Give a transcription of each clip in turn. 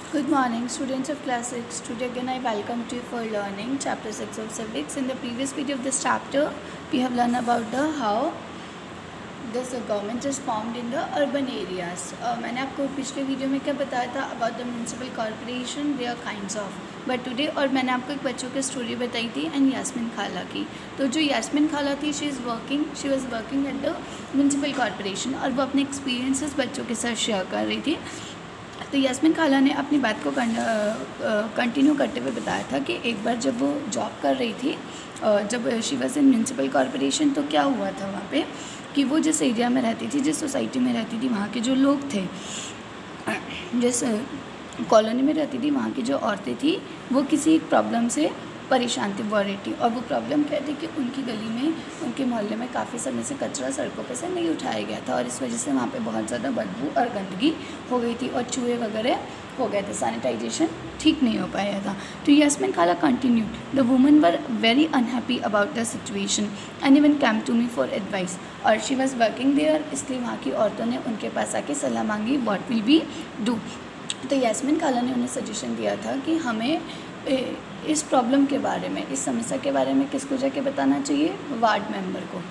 Good morning, students of class 6. Today again I welcome you for learning chapter 6 of civics. In the previous video of this chapter, we have learned about the how this government is formed in the urban areas. मैंने आपको पिछले video में क्या बताया था about the municipal corporation, their kinds of. But today और मैंने आपको एक बच्चों की स्टोरी बताई थी एंड यास्मिन खाला की. तो जो यास्मिन खाला थी she was working at the municipal corporation और वो अपने एक्सपीरियंसेस बच्चों के साथ शेयर कर रही थी. तो यास्मिन खाला ने अपनी बात को कंटिन्यू करते हुए बताया था कि एक बार जब वो जॉब कर रही थी, जब she was in municipal corporation, तो क्या हुआ था वहाँ पे कि वो जिस एरिया में रहती थी, जिस सोसाइटी में रहती थी, वहाँ के जो लोग थे, जिस कॉलोनी में रहती थी, वहाँ की जो औरतें थी वो किसी एक प्रॉब्लम से परेशान थी, वॉरिड थी. और वो प्रॉब्लम क्या थी कि उनकी गली में, उनके मोहल्ले में काफ़ी समय से कचरा सड़कों पे से नहीं उठाया गया था और इस वजह से वहाँ पे बहुत ज़्यादा बदबू और गंदगी हो गई थी और चूहे वगैरह हो गए थे, सैनिटाइजेशन ठीक नहीं हो पाया था. तो यास्मिन खाला continued, the women were very unhappy about the situation and even came to me for advice. और शी वॉज वर्किंग देयर, इसलिए वहाँ की औरतों ने उनके पास आके सलाह मांगी, व्हाट विल बी डू. तो यास्मिन खाला ने उन्हें सजेशन दिया था कि हमें इस प्रॉब्लम के बारे में, इस समस्या के बारे में किसको जाके बताना चाहिए, वार्ड मेंबर को.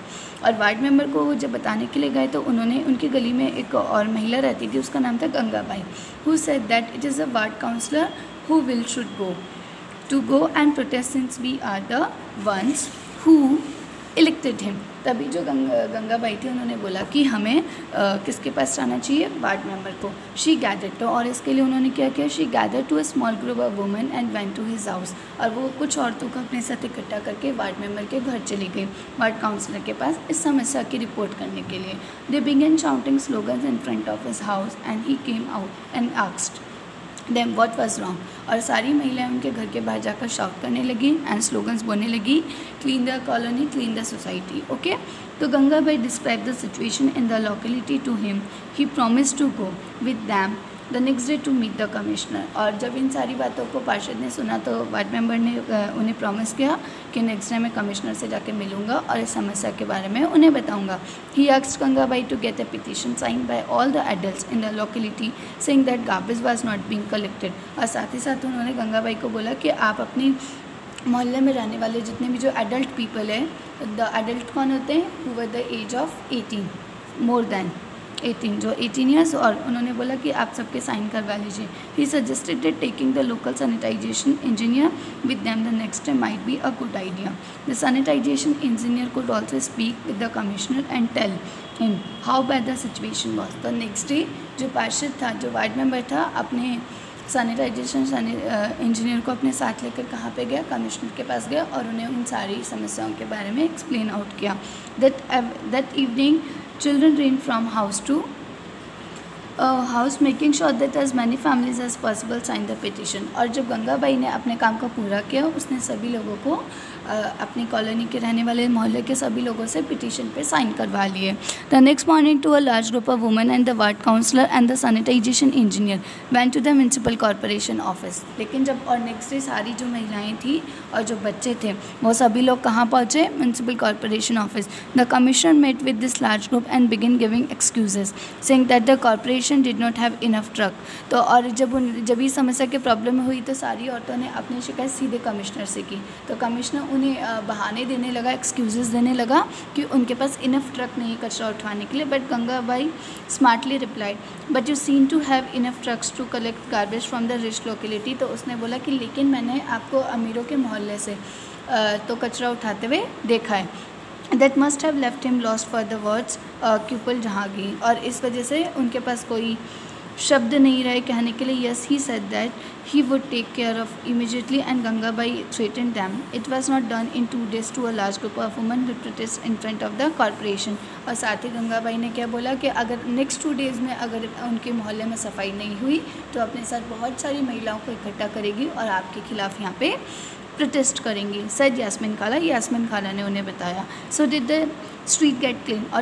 और वार्ड मेंबर को जब बताने के लिए गए तो उन्होंने, उनकी गली में एक और महिला रहती थी, उसका नाम था Gangabai, who said that it is a ward councillor who will should go and protest since we are the ones who elected him. तभी जो गंगाबाई थी उन्होंने बोला कि हमें किसके पास जाना चाहिए, वार्ड मेंबर को. शी गैदर्ड, तो और इसके लिए उन्होंने क्या किया, she gathered to a small group of women and went to his house. और वो कुछ औरतों को अपने साथ इकट्ठा करके वार्ड मेंबर के घर चली गई, वार्ड काउंसलर के पास, इस समस्या की रिपोर्ट करने के लिए. दे begin shouting slogans in front of his house and he came out and asked them what was wrong. और सारी महिलाएं उनके घर के बाहर जाकर शाउट करने लगी एंड स्लोगन्स बोलने लगी, clean the colony, clean the society. Okay. तो Gangabai describe the situation in the locality to him. He promise to go with them the next day to meet the commissioner. और जब इन सारी बातों को पार्षद ने सुना तो वार्ड मेंबर ने उन्हें प्रॉमिस किया कि नेक्स्ट डे मैं कमिश्नर से जाके मिलूंगा और इस समस्या के बारे में उन्हें बताऊंगा. He asked Gangabai to get a petition sign by all the adults in the locality saying that garbage was not being collected. और साथ ही साथ उन्होंने गंगाबाई को बोला कि आप अपनी मोहल्ले में रहने वाले जितने भी जो एडल्ट पीपल है, द एडल्ट कौन होते हैं, who were the age of 18, more than 18, जो 18 ईयर्स, और उन्होंने बोला कि आप सबके साइन करवा लीजिए. He suggested that taking the local sanitization engineer with them the next day might be a good idea. The sanitization engineer could also speak with the commissioner and tell him how bad the situation was. तो next day जो पार्षद था, जो ward member था, अपने sanitisation engineer को अपने साथ लेकर कहाँ पे गया, कमिश्नर के पास गया और उन्हें उन सारी समस्याओं के बारे में एक्सप्लेन आउट किया. That evening children ran from house to house making sure that as many families as possible signed the petition. और जब गंगाबाई ने अपने काम को पूरा किया, उसने सभी लोगों को अपनी कॉलोनी के रहने वाले मोहल्ले के सभी लोगों से पिटीशन पे साइन करवा लिए. The next morning to a large group of women and the ward councillor and the sanitization engineer went to the municipal corporation office. लेकिन जब और नेक्स्ट डे सारी जो महिलाएं थी और जो बच्चे थे वो सभी लोग कहाँ पहुँचे, municipal corporation office. The commissioner met with this large group and begin giving excuses saying that the corporation did not have enough truck. तो और जब ये समस्या की प्रॉब्लम हुई तो सारी औरतों ने अपनी शिकायत सीधे कमिश्नर से की. तो कमिश्नर उन्हें बहाने देने लगा, एक्सक्यूजेस देने लगा कि उनके पास इनफ ट्रक नहीं कचरा उठवाने के लिए. But Gangabai smartly replied, but you seem to have enough trucks to collect garbage from the rich locality. तो उसने बोला कि लेकिन मैंने आपको अमीरों के मोहल्ले से तो कचरा उठाते हुए देखा है. That must have left him lost for the words quipped Jahangir. और इस वजह से उनके पास कोई शब्द नहीं रहे कहने के लिए. Yes, he said that he would take care of immediately and Gangabai threatened them. It was not done in 2 days to a large group of women who protest in front of the corporation. और साथ ही गंगाबाई ने क्या बोला कि अगर next 2 days में अगर उनके मोहल्ले में सफाई नहीं हुई तो अपने साथ बहुत सारी महिलाओं को इकट्ठा करेगी और आपके खिलाफ यहाँ पे प्रोटेस्ट करेंगी. सैड यास्मिन खाला ने उन्हें बताया. So did the street gate clean. और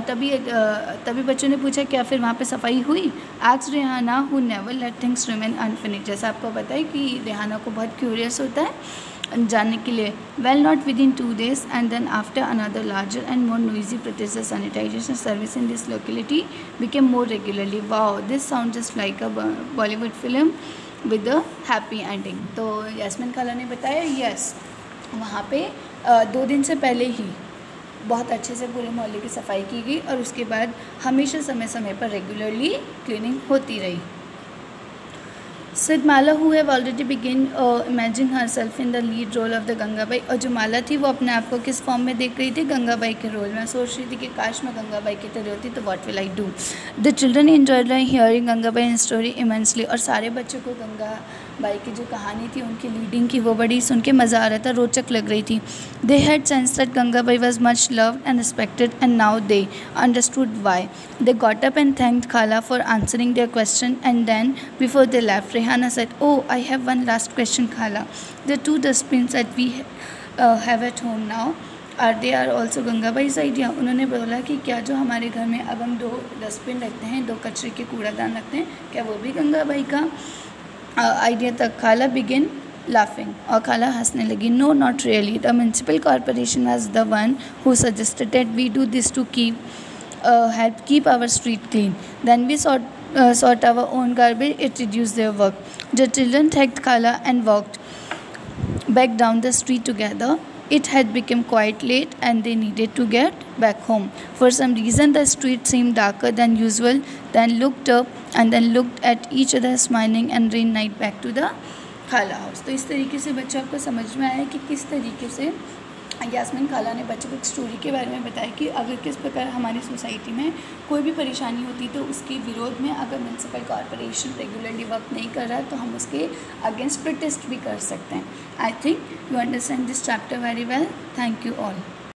तभी बच्चों ने पूछा क्या फिर वहाँ पे सफाई हुई. Asked Rehana who never let things remain unfinished. जैसा आपको पता है कि रेहाना को बहुत क्यूरियस होता है जानने के लिए. Well not within 2 days and then after another larger and more noisy protest the sanitization service in this locality became more regularly. Wow, this sound just like a Bollywood film. With a happy ending. तो यास्मीन खाला ने बताया yes, वहाँ पे 2 दिन से पहले ही बहुत अच्छे से पूरे मोहल्ले की सफाई की गई और उसके बाद हमेशा समय समय पर रेगुलरली क्लीनिंग होती रही। Said Mala who have already begin imagine her self in the lead role of the Gangabai, और जो माला थी वो अपने आप को किस फॉर्म में देख रही थी, गंगाबाई के रोल में। सोच रही थी कि काश मैं गंगाबाई की तरह होती तो what will I do. The children enjoyed hearing Gangabai story immensely, और सारे बच्चों को गंगाबाई की जो कहानी थी उनकी लीडिंग की वो बड़ी सुन के मज़ा आ रहा था, रोचक लग रही थी। They had sense that Gangabai was much loved and respected and now they understood why. They got up and thanked Khala for answering their question and then before they left Rehanna said, "Oh, I have one last question, Khala. The 2 dustbins that we have at home now, they are also Gangabai's idea?" उन्होंने बोला कि क्या जो हमारे घर में अब हम 2 डस्टबिन रखते हैं, 2 कचरे के कूड़ादान रखते हैं, क्या वो भी गंगाबाई का आइडिया था? खाला बिगिन laughing, और खाला हंसने लगी। No, not really. The municipal corporation was the one who suggested that we do this to help keep our street clean. Then we sort our own garbage. It reduced their work. The children thanked Khala and walked back down the street together. It had become quite late and they needed to get back home. For some reason the street seemed darker than usual. Then looked up and then looked at each other smiling and ran right back to the Khala house. तो इस तरीके से बच्चों आपको समझ में आया कि किस तरीके से यास्मीन खाला ने बच्चों को एक स्टोरी के बारे में बताया कि अगर किस प्रकार हमारी सोसाइटी में कोई भी परेशानी होती तो उसके विरोध में अगर म्यूनसिपल कॉरपोरेशन रेगुलरली वर्क नहीं कर रहा तो हम उसके अगेंस्ट प्रोटेस्ट भी कर सकते हैं। I think you understand this chapter very well. Thank you all.